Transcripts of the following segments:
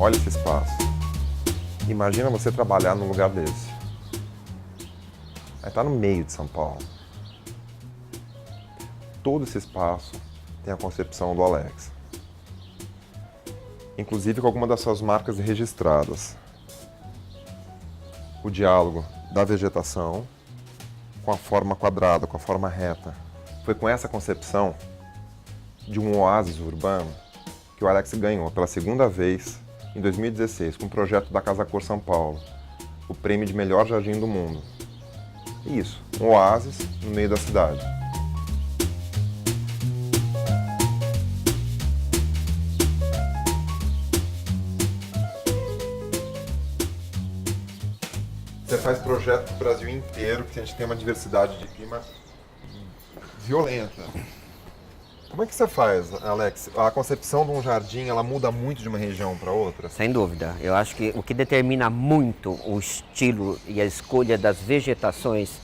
Olha esse espaço. Imagina você trabalhar num lugar desse. Aí tá no meio de São Paulo. Todo esse espaço tem a concepção do Alex. Inclusive com alguma das suas marcas registradas. O diálogo da vegetação com a forma quadrada, com a forma reta. Foi com essa concepção de um oásis urbano que o Alex ganhou pela segunda vez em 2016 com o projeto da Casa Cor São Paulo, o prêmio de melhor jardim do mundo. Isso, um oásis no meio da cidade. Você faz projeto do Brasil inteiro, porque a gente tem uma diversidade de clima violenta. Como é que você faz, Alex? A concepção de um jardim, ela muda muito de uma região para outra? Sem dúvida. Eu acho que o que determina muito o estilo e a escolha das vegetações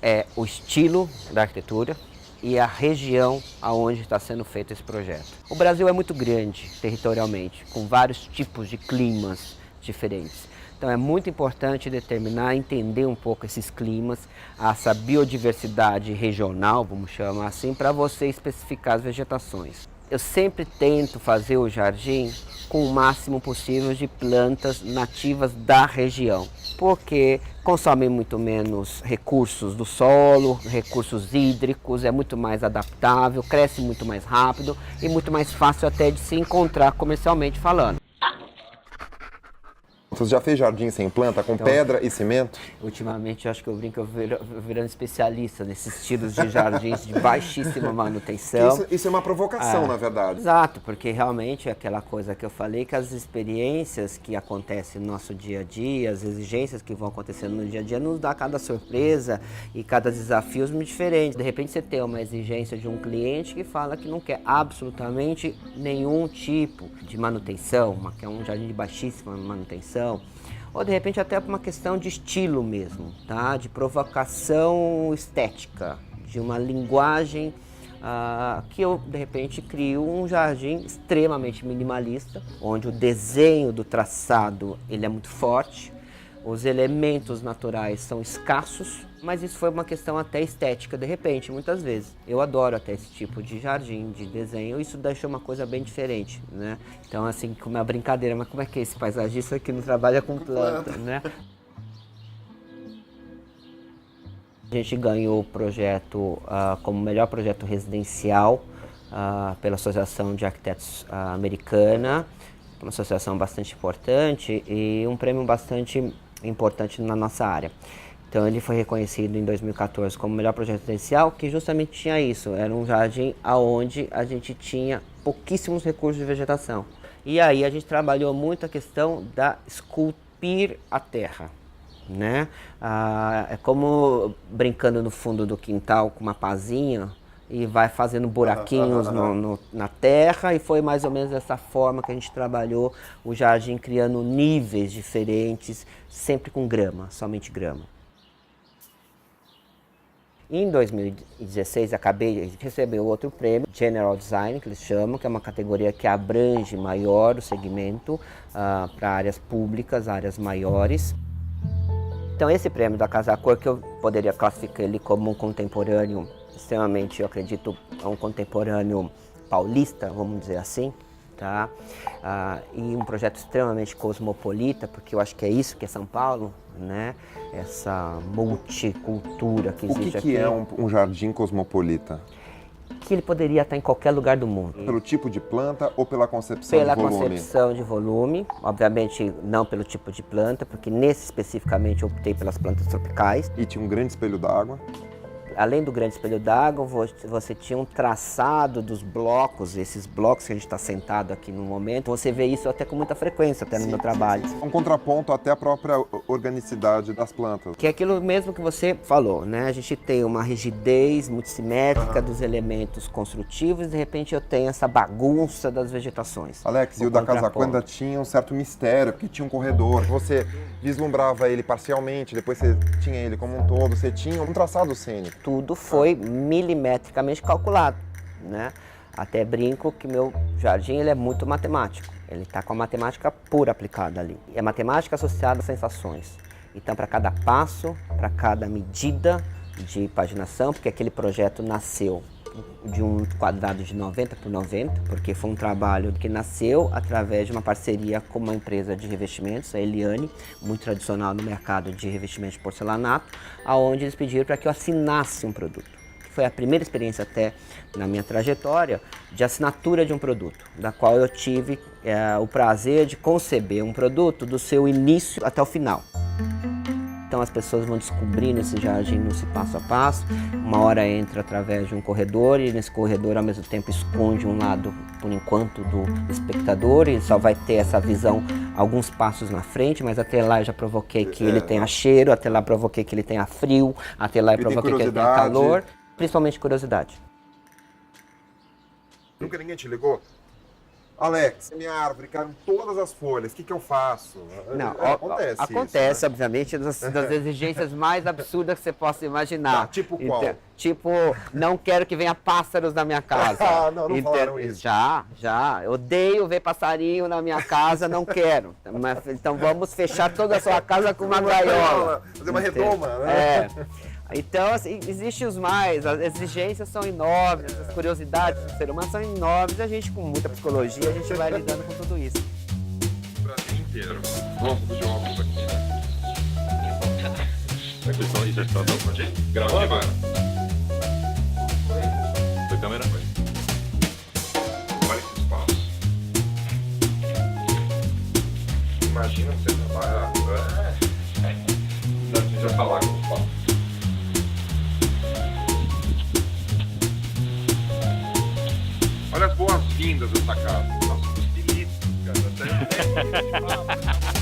é o estilo da arquitetura e a região aonde está sendo feito esse projeto. O Brasil é muito grande territorialmente, com vários tipos de climas diferentes. Então é muito importante determinar, entender um pouco esses climas, essa biodiversidade regional, vamos chamar assim, para você especificar as vegetações. Eu sempre tento fazer o jardim com o máximo possível de plantas nativas da região, porque consomem muito menos recursos do solo, recursos hídricos, é muito mais adaptável, cresce muito mais rápido e muito mais fácil até de se encontrar comercialmente falando. Você já fez jardim sem planta, com pedra e cimento? Ultimamente eu acho que eu brinco, virando especialista nesses estilos de jardins de baixíssima manutenção. Isso é uma provocação, na verdade. Exato, porque realmente é aquela coisa que eu falei, que as experiências que acontecem no nosso dia a dia, as exigências que vão acontecendo no dia a dia, nos dá cada surpresa e cada desafio muito diferente. De repente você tem uma exigência de um cliente que fala que não quer absolutamente nenhum tipo de manutenção, que é um jardim de baixíssima manutenção. Ou de repente até por uma questão de estilo mesmo, tá? De provocação estética, de uma linguagem que eu de repente crio um jardim extremamente minimalista, onde o desenho do traçado ele é muito forte, os elementos naturais são escassos, mas isso foi uma questão até estética de repente, muitas vezes. Eu adoro até esse tipo de jardim, de desenho, isso deixa uma coisa bem diferente, né? Então assim, como é uma brincadeira, mas como é que é esse paisagista que não trabalha com planta, né? A gente ganhou o projeto como melhor projeto residencial pela Associação de Arquitetos Americana, uma associação bastante importante e um prêmio bastante importante na nossa área. Então ele foi reconhecido em 2014 como melhor projeto residencial, que justamente tinha isso, era um jardim onde a gente tinha pouquíssimos recursos de vegetação. E aí a gente trabalhou muito a questão da esculpir a terra, né? É como brincando no fundo do quintal com uma pazinha e vai fazendo buraquinhos na terra, e foi mais ou menos dessa forma que a gente trabalhou o jardim, criando níveis diferentes, sempre com grama, somente grama. Em 2016, a gente recebeu outro prêmio, General Design, que eles chamam, que é uma categoria que abrange maior o segmento para áreas públicas, áreas maiores. Então esse prêmio da Casa Cor, que eu poderia classificar ele como um contemporâneo, extremamente, eu acredito, um contemporâneo paulista, vamos dizer assim, tá? E um projeto extremamente cosmopolita, porque eu acho que é isso que é São Paulo, né? Essa multicultura que existe aqui. O que é um jardim cosmopolita? Que ele poderia estar em qualquer lugar do mundo. Pelo tipo de planta ou pela concepção de volume? Pela concepção de volume, obviamente não pelo tipo de planta, porque nesse especificamente eu optei pelas plantas tropicais. E tinha um grande espelho d'água? Além do grande espelho d'água, você tinha um traçado dos blocos, esses blocos que a gente está sentado aqui no momento. Você vê isso até com muita frequência, até no meu trabalho. Um contraponto até à própria organicidade das plantas. Que é aquilo mesmo que você falou, né? A gente tem uma rigidez muito simétrica dos elementos construtivos e de repente eu tenho essa bagunça das vegetações. Alex, e o da Casa Cor ainda tinha um certo mistério, porque tinha um corredor, você vislumbrava ele parcialmente, depois você tinha ele como um todo, você tinha um traçado cênico. Tudo foi milimetricamente calculado, né? Até brinco que meu jardim ele é muito matemático. Ele está com a matemática pura aplicada ali. É matemática associada a sensações. Então, para cada passo, para cada medida de paginação, porque aquele projeto nasceu de um quadrado de 90 por 90, porque foi um trabalho que nasceu através de uma parceria com uma empresa de revestimentos, a Eliane, muito tradicional no mercado de revestimento de porcelanato, aonde eles pediram para que eu assinasse um produto. Foi a primeira experiência até na minha trajetória de assinatura de um produto, da qual eu tive o prazer de conceber um produto do seu início até o final. Então as pessoas vão descobrindo esse jardim nesse passo a passo. Uma hora entra através de um corredor e nesse corredor ao mesmo tempo esconde um lado, por enquanto, do espectador. E só vai ter essa visão alguns passos na frente, mas até lá eu já provoquei que ele tenha cheiro, até lá provoquei que ele tenha frio, até lá eu provoquei que ele tenha calor. Principalmente curiosidade. Nunca ninguém te ligou? Alex, minha árvore caiu todas as folhas, o que eu faço? Não, acontece isso, né? Obviamente, das exigências mais absurdas que você possa imaginar. Tá, tipo qual? Então, tipo, não quero que venha pássaros na minha casa. não falaram isso. Já. Eu odeio ver passarinho na minha casa, não quero. Então vamos fechar toda a sua casa com uma gaiola. Fazer uma redoma, né? Então, assim, existem os mais, as exigências são enormes, as curiosidades do ser humano são enormes, a gente, com muita psicologia, a gente vai lidando com tudo isso. O Brasil inteiro. Vamos de óculos aqui, né? Vocês já estão com a gente? Gravando, vai. Foi câmera? Foi. Olha esse espaço. Imagina você trabalhar. Dá pra já falar com o espaço. Olha as boas-vindas dessa casa. Nossa, que delícia, cara.